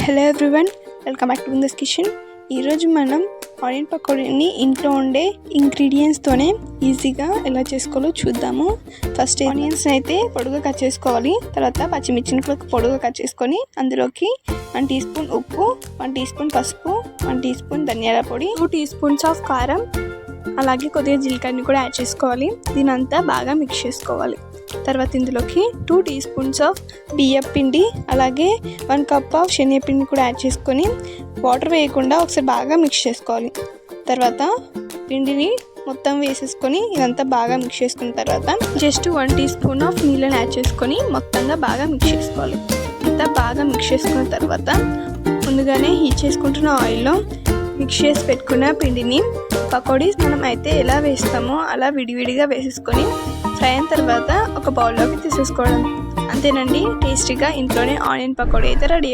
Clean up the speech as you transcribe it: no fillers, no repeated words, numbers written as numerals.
Hello everyone, welcome back to bindaas kitchen. ఈరోజు మనం onion పకోడీని ఇంట్లో ఉండే ఇంగ్రీడియంట్స్తోనే ఈజీగా ఎలా చేసుకోవాలో చూద్దాము. ఫస్ట్ ఆనియన్స్ అయితే పొడుగా కట్ చేసుకోవాలి. తర్వాత పచ్చిమిర్చిని కూడా పొడుగా కట్ చేసుకొని అందులోకి 1 టీ స్పూన్ ఉప్పు, 1 టీ స్పూన్ పసుపు, 1 టీ స్పూన్ ధనియాల పొడి, 2 టీ స్పూన్స్ ఆఫ్ కారం, అలాగే కొద్దిగా జీలకర్రని కూడా యాడ్ చేసుకోవాలి. దీనంతా బాగా మిక్స్ చేసుకోవాలి. తర్వాత ఇందులోకి 2 టీ స్పూన్స్ ఆఫ్ బియ్యం పిండి, అలాగే 1 కప్ ఆఫ్ శనగపిండి కూడా యాడ్ చేసుకొని వాటర్ వేయకుండా ఒకసారి బాగా మిక్స్ చేసుకోవాలి. తర్వాత పిండిని మొత్తం వేసేసుకొని ఇదంతా బాగా మిక్స్ చేసుకున్న తర్వాత జస్ట్ 1 టీ స్పూన్ ఆఫ్ నీళ్ళని యాడ్ చేసుకొని మొత్తంగా బాగా మిక్స్ చేసుకోవాలి. అంతా బాగా మిక్స్ చేసుకున్న తర్వాత ముందుగానే హీట్ చేసుకుంటున్న ఆయిల్లో మిక్స్ చేసి పెట్టుకున్న పిండిని పకోడీస్ మనం అయితే ఎలా వేస్తామో అలా విడివిడిగా వేసేసుకొని ఫ్రై అయిన తర్వాత ఒక బౌల్లోకి తీసేసుకోవడం. అంతేనండి, టేస్టీగా ఇంట్లోనే ఆనియన్ పకోడీ అయితే రెడీ.